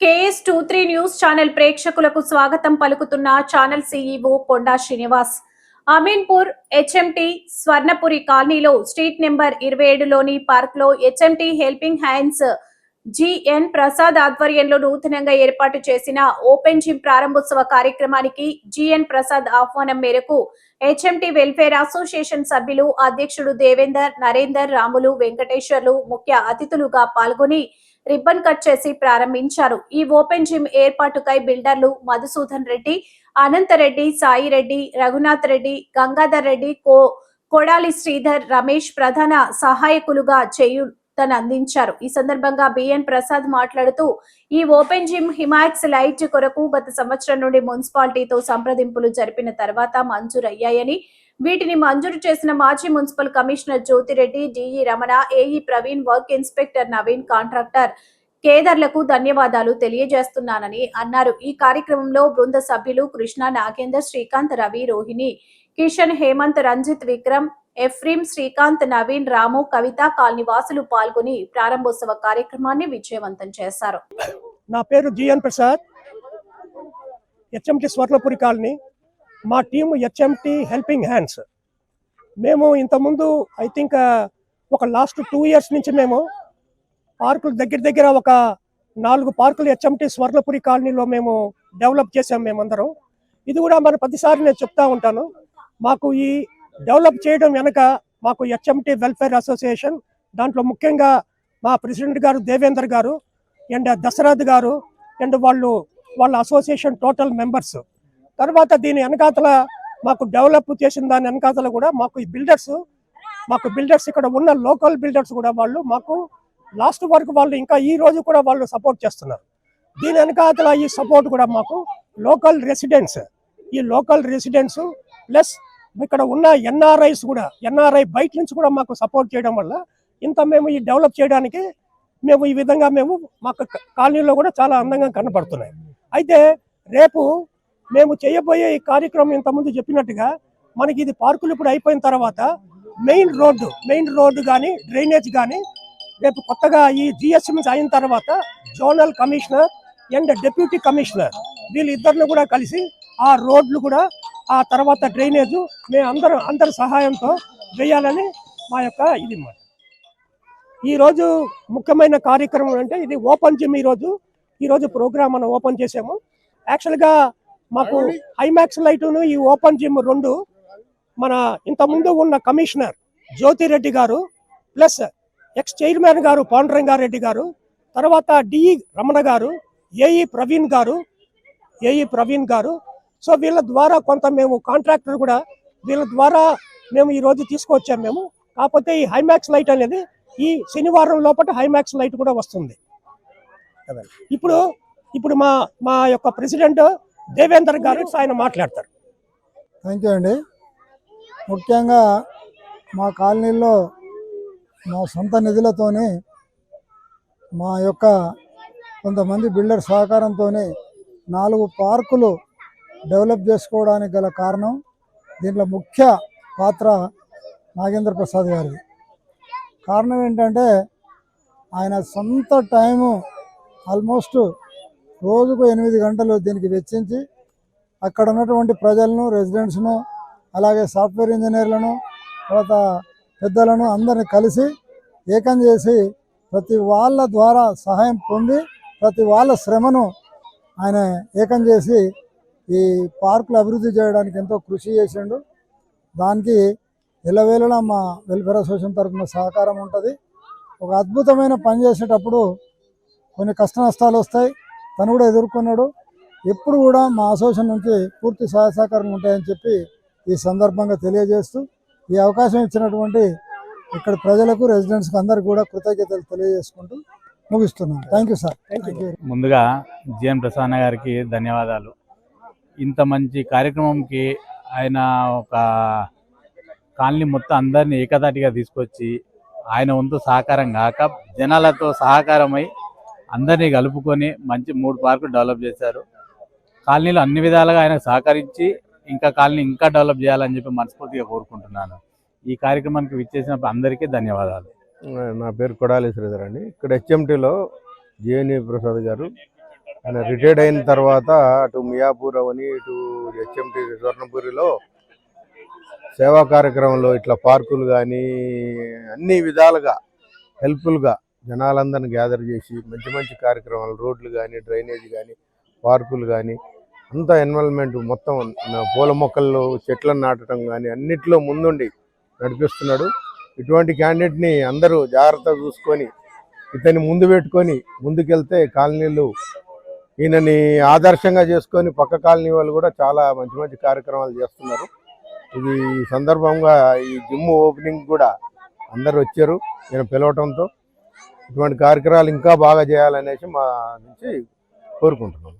KS23 news channel ప్రేక్షకులకు స్వాగతం పలుకుతున్న ఛానల్ CEO కొండా శ్రీనివాస్. అమీన్పూర్ హెచ్ఎంటీ స్వర్ణపురి కాలనీలో స్ట్రీట్ నెంబర్ 27లోని పార్క్ లో HMT helping hands GN Prasad ఆధ్వర్యంలో నూతనంగా ఏర్పాటు చేసిన ఓపెన్ జిమ్ ప్రారంభోత్సవ కార్యక్రమానికి జిఎన్ ప్రసాద్ ఆహ్వానం మేరకు హెచ్ఎంటీ వెల్ఫేర్ అసోసియేషన్ సభ్యులు అధ్యక్షుడు దేవేందర్, నరేందర్, రాములు, వెంకటేశ్వర్లు ముఖ్య అతిథులుగా పాల్గొని రిబ్బన్ కట్ చేసి ప్రారంభించారు. ఈ ఓపెన్ జిమ్ ఏర్పాటుకై బిల్డర్లు మధుసూదన్ రెడ్డి, అనంతరెడ్డి, సాయి రెడ్డి, రఘునాథ్ రెడ్డి, గంగాధర్ రెడ్డి, కొడాలి శ్రీధర్, రమేష్ ప్రధాన సహాయకులుగా అందించారు. ఈ సందర్భంగా బిఎన్ ప్రసాద్ మాట్లాడుతూ ఈ ఓపెన్ జిమ్ హిమాక్స్ లైట్ కొరకు గత సంవత్సరం నుండి మున్సిపాలిటీతో సంప్రదింపులు జరిపిన తర్వాత మంజూరయ్యాయని, వీటిని మంజూరు చేసిన మాజీ municipal commissioner Jyothireddy, DE Ramana, AE Praveen, work inspector Naveen, contractor కేదర్లకు ధన్యవాదాలు తెలియజేస్తున్నానని అన్నారు. ఈ కార్యక్రమంలో బృంద సభ్యులు కృష్ణ, నాగేందర్, శ్రీకాంత్, రవి, రోహిణి, కిషన్, హేమంత్, రంజిత్, విక్రమ్, ఎఫ్రీం, శ్రీకాంత్, నవీన్, రాము, కవిత, కాలనీవాసులు పాల్గొని ప్రారంభోత్సవ కార్యక్రమాన్ని విజయవంతం చేశారు. నా పేరు GN Prasad, HMT Swarnapuri colony. మా టీము హెచ్ఎంటీ హెల్పింగ్ హ్యాండ్స్. మేము ఇంతకుముందు ఐ థింక్ ఒక లాస్ట్ 2 years నుంచి మేము పార్కులు దగ్గర ఒక 4 పార్కులు హెచ్ఎంటీ స్వర్ణపురి కాలనీలో మేము డెవలప్ చేసాం మేమందరం. ఇది కూడా మన ప్రతిసారి నేను చెప్తా ఉంటాను, మాకు ఈ డెవలప్ చేయడం వెనక మాకు హెచ్ఎంటీ వెల్ఫేర్ అసోసియేషన్, దాంట్లో ముఖ్యంగా మా ప్రెసిడెంట్ గారు దేవేందర్ గారు అండ్ దశరథ్ గారు అండ్ వాళ్ళ అసోసియేషన్ టోటల్ మెంబర్స్. తర్వాత దీని వెనకాతల మాకు డెవలప్ చేసిన దాని వెనకాతల కూడా మాకు ఈ బిల్డర్స్ ఇక్కడ ఉన్న లోకల్ బిల్డర్స్ కూడా వాళ్ళు మాకు లాస్ట్ వరకు వాళ్ళు ఇంకా ఈ రోజు కూడా వాళ్ళు సపోర్ట్ చేస్తున్నారు. దీని వెనకాతల ఈ సపోర్ట్ కూడా మాకు లోకల్ రెసిడెంట్స్ ప్లస్ ఇక్కడ ఉన్న ఎన్ఆర్ఐ బయట నుంచి కూడా మాకు సపోర్ట్ చేయడం వల్ల ఇంత మేము ఈ డెవలప్ చేయడానికి మేము ఈ విధంగా మాకు కాలనీలో కూడా చాలా అందంగా కనపడుతున్నాయి. అయితే రేపు మేము చేయబోయే ఈ కార్యక్రమం ఇంతకుముందు చెప్పినట్టుగా మనకి ఇది పార్కులు ఇప్పుడు అయిపోయిన తర్వాత మెయిన్ రోడ్డు కానీ డ్రైనేజ్ కానీ రేపు కొత్తగా ఈ జిఎస్ఎంఎస్ అయిన తర్వాత zonal commissioner and deputy commissioner వీళ్ళిద్దరిని కూడా కలిసి ఆ రోడ్లు కూడా ఆ తర్వాత డ్రైనేజ్ మేము అందరి సహాయంతో వేయాలని మా యొక్క ఇది మాట. ఈరోజు ముఖ్యమైన కార్యక్రమం అంటే ఇది ఓపెన్ జిమ్. ఈరోజు ప్రోగ్రామ్ మనం ఓపెన్ చేసాము. యాక్చువల్గా మాకు హైమాక్స్ లైటును ఈ ఓపెన్ జిమ్ 2 మన ఇంతకుముందు ఉన్న కమిషనర్ జ్యోతిరెడ్డి గారు ప్లస్ ఎక్స్ చైర్మన్ గారు పాండురంగారెడ్డి గారు, తర్వాత డిఈ రమణ గారు, ఏఈ ప్రవీణ్ గారు. సో వీళ్ళ ద్వారా కొంత మేము కాంట్రాక్టర్ కూడా వీళ్ళ ద్వారా మేము ఈరోజు తీసుకొచ్చాము మేము. కాకపోతే ఈ హైమాక్స్ లైట్ అనేది ఈ శనివారం లోపల హైమాక్స్ లైట్ కూడా వస్తుంది. ఇప్పుడు మా యొక్క ప్రెసిడెంట్ దేవేందర్ గారు ఆయన మాట్లాడతారు. థ్యాంక్ యూ అండి. ముఖ్యంగా మా కాలనీలో మా సొంత నిధులతోని మా యొక్క కొంతమంది బిల్డర్ సహకారంతో 4 పార్కులు డెవలప్ చేసుకోవడానికి గల కారణం, దీంట్లో ముఖ్య పాత్ర నాగేంద్ర ప్రసాద్ గారిది. కారణం ఏంటంటే ఆయన సొంత టైము ఆల్మోస్ట్ రోజుకు 8 గంటలు దీనికి వెచ్చించి అక్కడ ఉన్నటువంటి ప్రజలను, రెసిడెంట్స్ను, అలాగే సాఫ్ట్వేర్ ఇంజనీర్లను, తర్వాత పెద్దలను అందరిని కలిసి ఏకం చేసి ప్రతి వాళ్ళ ద్వారా సహాయం పొంది ప్రతి వాళ్ళ శ్రమను ఆయన ఏకం చేసి ఈ పార్కులు అభివృద్ధి చేయడానికి ఎంతో కృషి చేసిండు. దానికి ఎల్లవేళలా మా వెల్ఫేర్ అసోసియేషన్ తరఫున సహకారం ఉంటుంది. ఒక అద్భుతమైన పని చేసేటప్పుడు కొన్ని కష్ట నష్టాలు వస్తాయి, తను కూడా ఎదుర్కొన్నాడు. ఎప్పుడు కూడా మా అసోసియేషన్ నుంచి పూర్తి సహాయ సహకారం ఉంటాయని చెప్పి ఈ సందర్భంగా తెలియజేస్తూ ఈ అవకాశం ఇచ్చినటువంటి ఇక్కడ ప్రజలకు, రెసిడెంట్స్కి అందరికీ కూడా కృతజ్ఞతలు తెలియజేసుకుంటూ ముగిస్తున్నాను. Thank you sir. ముందుగా జిఎన్ ప్రసన్న గారికి ధన్యవాదాలు. ఇంత మంచి కార్యక్రమంకి ఆయన ఒక కాలనీ మొత్తం అందరినీ ఏకతాటిగా తీసుకొచ్చి ఆయన వంతు సహకారం కాక జనాలతో సహకారమై అందరినీ కలుపుకొని మంచి 3 పార్కులు డెవలప్ చేశారు. కాలనీలో అన్ని విధాలుగా ఆయన సహకరించి ఇంకా కాలనీ ఇంకా డెవలప్ చేయాలని చెప్పి మనస్ఫూర్తిగా కోరుకుంటున్నాను. ఈ కార్యక్రమానికి విచ్చేసినప్పుడు అందరికీ ధన్యవాదాలు. నా పేరు కొడాలి శ్రీధర్ అండి. ఇక్కడ హెచ్ఎంటీలో జిఎన్ ప్రసాద్ గారు ఆయన రిటైర్డ్ అయిన తర్వాత అటు మియాపూర్ అవని ఇటు హెచ్ఎంటి స్వర్ణపురిలో సేవా కార్యక్రమంలో ఇట్లా పార్కులు కానీ అన్ని విధాలుగా హెల్ప్ఫుల్గా జనాలందరిని గ్యాదర్ చేసి మంచి మంచి కార్యక్రమాలు, రోడ్లు కానీ, డ్రైనేజ్ కానీ, పార్కులు కానీ అంతా ఎన్వల్మెంట్ మొత్తం పూల మొక్కల్లో చెట్లను నాటడం కానీ అన్నిట్లో ముందుండి నడిపిస్తున్నాడు. ఇటువంటి క్యాండిడేట్ని అందరూ జాగ్రత్తగా చూసుకొని ఇతన్ని ముందు పెట్టుకొని ముందుకెళ్తే కాలనీలు ఈయనని ఆదర్శంగా చేసుకొని పక్క కాలనీ వాళ్ళు కూడా చాలా మంచి మంచి కార్యక్రమాలు చేస్తున్నారు. ఇది సందర్భంగా ఈ జిమ్ ఓపెనింగ్ కూడా అందరు వచ్చారు ఈయన పిలవటంతో. ఇటువంటి కార్యక్రమాలు ఇంకా బాగా చేయాలనేసి మా నుంచి కోరుకుంటున్నాం.